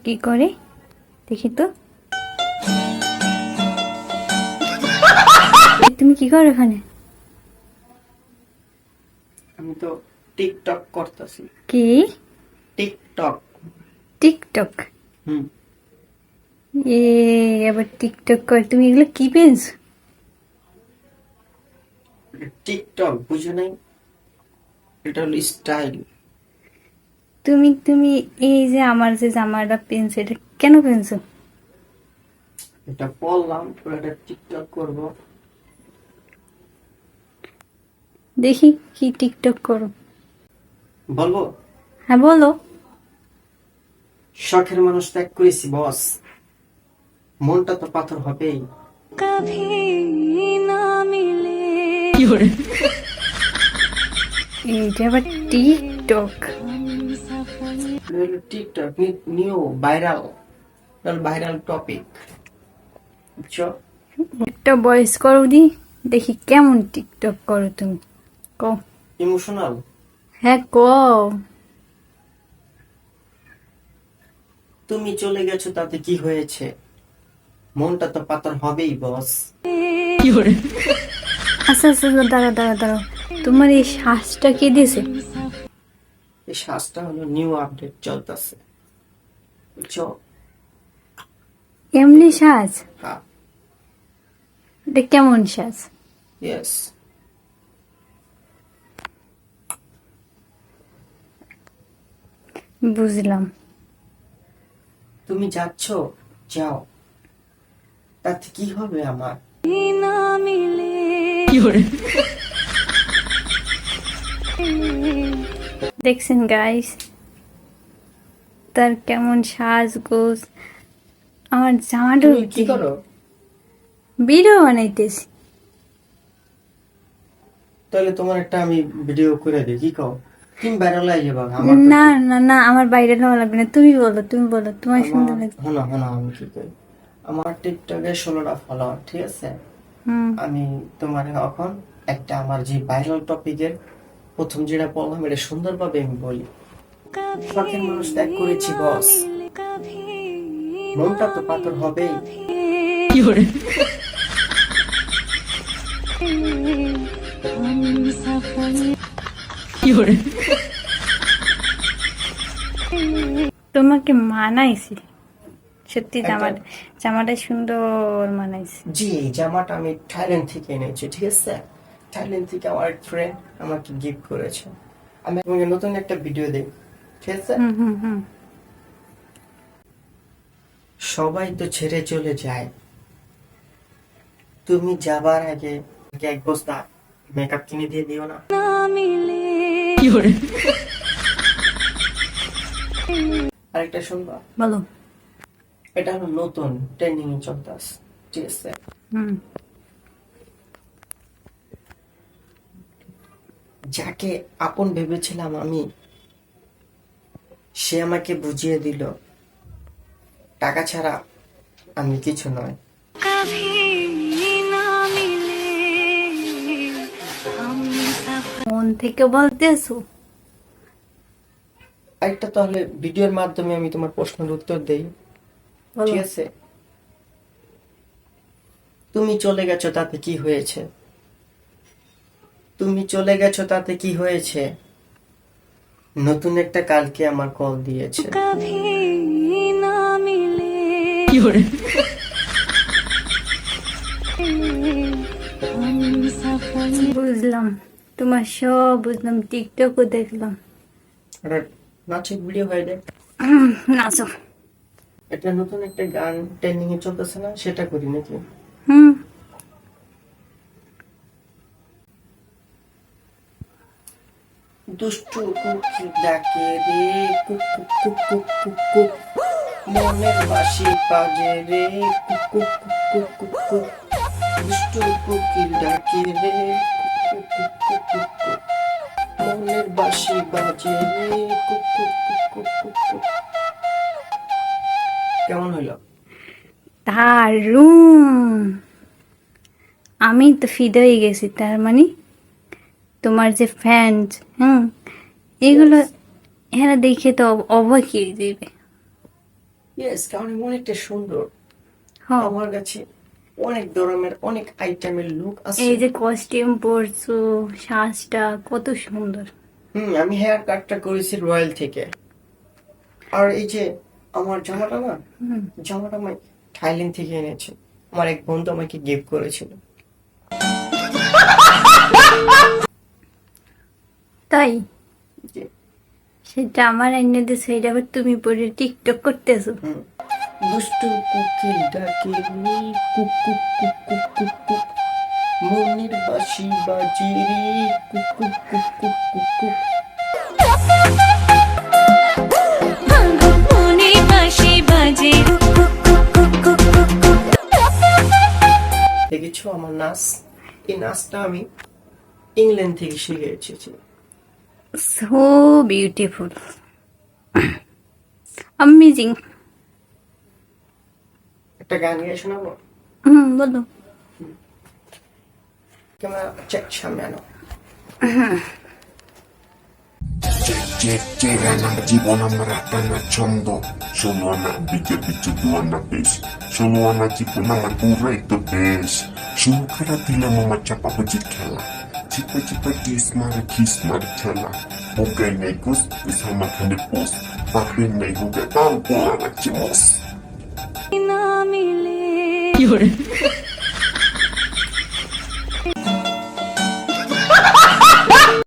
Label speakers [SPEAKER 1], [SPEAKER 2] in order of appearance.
[SPEAKER 1] কি করে দেখি তো। তুমি কি করো এখানে?
[SPEAKER 2] আমি তো টিকটক করতেছি।
[SPEAKER 1] কি
[SPEAKER 2] টিকটক?
[SPEAKER 1] টিকটক?
[SPEAKER 2] হুম।
[SPEAKER 1] এ আবার টিকটক করে? তুমি এগুলো কি পেয়েছো?
[SPEAKER 2] টিকটক বুঝো নাই? এটা হলো স্টাইল।
[SPEAKER 1] তুমি তুমি এই যে আমার যে জামাটা পেনছো, এটা কেন পেনছো?
[SPEAKER 2] এটা পড়লাম, এটা টিকটক করব।
[SPEAKER 1] দেখি কি টিকটক করো।
[SPEAKER 2] বলবো?
[SPEAKER 1] হ্যাঁ বলো।
[SPEAKER 2] শখের মানুষ ত্যাগ করেছি বস, মনটা তো পাথর হবেই।
[SPEAKER 1] কভি না মিলে। এইটা আবার TikTok?
[SPEAKER 2] TikTok new viral, viral topic, বুঝছো?
[SPEAKER 1] একটা ভয়েস করো দি, দেখি কেমন টিকটক করো তুমি। কও।
[SPEAKER 2] ইমোশনাল।
[SPEAKER 1] হ্যাঁ কও।
[SPEAKER 2] তুমি চলে গেছো তাতে কি হয়েছে, মনটা তো পাথর হবেই বস।
[SPEAKER 1] আচ্ছা আচ্ছা আচ্ছা, দাঁড়া দাঁড়া দাঁড়াও, তোমার এই শ্বাসটা কে দিয়েছে?
[SPEAKER 2] এই শ্বাসটা হলো নিউ আপডেট চলতেছে, বুঝছো?
[SPEAKER 1] এমনি শ্বাস?
[SPEAKER 2] হ্যাঁ।
[SPEAKER 1] এটা কেমন শ্বাস?
[SPEAKER 2] ইয়েস।
[SPEAKER 1] বুঝলাম।
[SPEAKER 2] তুমি যাচ্ছ, যাও, তাতে কি হবে আমার?
[SPEAKER 1] দেখছেন গাইস, তার কেমন সাজগোজ। আমার জামাটা
[SPEAKER 2] তুমি কি করো?
[SPEAKER 1] ভিডিও বানাইতেছি।
[SPEAKER 2] তাহলে তোমার একটা আমি ভিডিও করে দিই, কি কও? তুমি ভাইরাল হয়ে যাবে। আমার তো
[SPEAKER 1] না না না, আমার বাইরে নেওয়া লাগবে না, তুমি বলো তুমি বলো, তোমার সুন্দর
[SPEAKER 2] আমার
[SPEAKER 1] লাগছে।
[SPEAKER 2] হলো হলো আমি কি করি, আমার টিকটকে 16টা ফলোয়ার, ঠিক আছে?
[SPEAKER 1] হুম।
[SPEAKER 2] আমি তোমার এখন একটা আমার যে ভাইরাল টপিকের প্রথম যেটা বললাম এটা সুন্দরভাবে আমি বলি। শখের মানুষ ত্যাগ করেছি বস, মনটা তো পাথর হবেই।
[SPEAKER 1] তোমাকে মানাইছি সত্যি,
[SPEAKER 2] একটা-
[SPEAKER 1] জামাটা সুন্দর মানাইছে।
[SPEAKER 2] জি, এই জামাটা আমি থাইল্যান্ড থেকে এনেছি, ঠিক আছে? থাইল্যান্ড থেকে আমার এক ফ্রেন্ড আমাকে গিফট করেছে। আমি তোমাকে নতুন একটা ভিডিও দেই, ঠিক আছে?
[SPEAKER 1] হুম হুম হুম।
[SPEAKER 2] সবাই তো ছেড়ে চলে যায়, তুমি যাবার আগে আমাকে এক বস্তা মেকআপ কিনে দিয়ে দিও না। আরেকটা শুনবা?
[SPEAKER 1] বলো।
[SPEAKER 2] এটা হলো নতুন ট্রেন্ডিং এ চলতেছে, ঠিক আছে?
[SPEAKER 1] হুম।
[SPEAKER 2] যাকে আপন ভেবেছিলাম আমি, সে আমাকে বুঝিয়ে দিল টাকা ছাড়া আমি কিছু নয়।
[SPEAKER 1] মন থেকে বলতেছো?
[SPEAKER 2] আরেকটা তাহলে ভিডিওর মাধ্যমে আমি তোমার প্রশ্নের উত্তর দেই,
[SPEAKER 1] বলো।
[SPEAKER 2] ঠিক আছে? তুমি চলে গেছো তাতে কি হয়েছে, তুমি চলে গেছো তাতে কি হয়েছে, নতুন একটা কালকে আমার কল দিয়েছে।
[SPEAKER 1] বুঝলাম, তোমার সব বুঝলাম, টিকটকও দেখলাম।
[SPEAKER 2] একটা নাচের ভিডিও হয়ে যায়,
[SPEAKER 1] নাচো।
[SPEAKER 2] এটা নতুন একটা গান ট্রেন্ডিং এ চলতেছে না, সেটা করি নাকি?
[SPEAKER 1] হুম।
[SPEAKER 2] দুষ্টু কুকি ডাকে রে, cook cook cook cook cook cook, মনের বাসি বাজে রে, cook cook cook cook cook cook, দুষ্টু কুকি ডাকে রে, cook cook cook cook cook, মনের বাসি বাজে রে, cook cook cook cook cook cook. কেমন হইলো?
[SPEAKER 1] দারুণ, আমি তো ফিদা হয়ে গেছি, তার মানে তোমার যে ফ্যান্স, হুম, এগুলো
[SPEAKER 2] Yes.
[SPEAKER 1] এরা দেখে তো অবাক হয়ে যাবে।
[SPEAKER 2] ইয়েস, কারণ আমি অনেকটা সুন্দর।
[SPEAKER 1] হ্যাঁ,
[SPEAKER 2] আমার কাছে অনেক ধরনের অনেক আইটেমের লুক আছে।
[SPEAKER 1] এই যে কস্টিউম পরছো, সাজটা কত সুন্দর।
[SPEAKER 2] আমি হেয়ার কাটটা করেছি রয়্যাল থেকে। আর এই যে আমার জামাটা না, জামাটা আমি থাইল্যান্ড থেকে এনেছি। আমার এক বন্ধু আমাকে গিফট করেছিল।
[SPEAKER 1] তাই
[SPEAKER 2] জি।
[SPEAKER 1] সেটা আমার এনে দিছে, এটা আবার তুমি পরে টিকটক করতেছো।
[SPEAKER 2] দুষ্টু কোকিল ডাকে রে, cook cook cook cook cook cook, মনের বাঁশি বাজে রে, cook cook cook cook cook cook.
[SPEAKER 3] মনে বাঁশি বাজে cook cook cook cook cook cook.
[SPEAKER 2] দেখেছো আমার নাচ? এই নাচটা আমি ইংল্যান্ড থেকে শিখে এসেছি।
[SPEAKER 1] So beautiful, amazing.
[SPEAKER 2] একটা গান গিয়ে শোনাবো?
[SPEAKER 1] বলো।
[SPEAKER 2] ক্যামেরা চেক, সামনে আনো।
[SPEAKER 4] চেরানা জীবন আমার আটানা ছন্দ, ষোলো আনা বিচে বিচে দুয়ানা বেশ, ষোলো আনা জীবন আমার পুরাই তো বেশ। শুরু খেলা দিলাম আমার চাপাবাজির খেলা, চিপে চিপে কিস মারে খিস মারে ঠেলা, ওকে নেই কুস কুস আমার খানে পোস, পাপে নেই হোকে তাও পোলা রাখছে মস।
[SPEAKER 3] না মিলে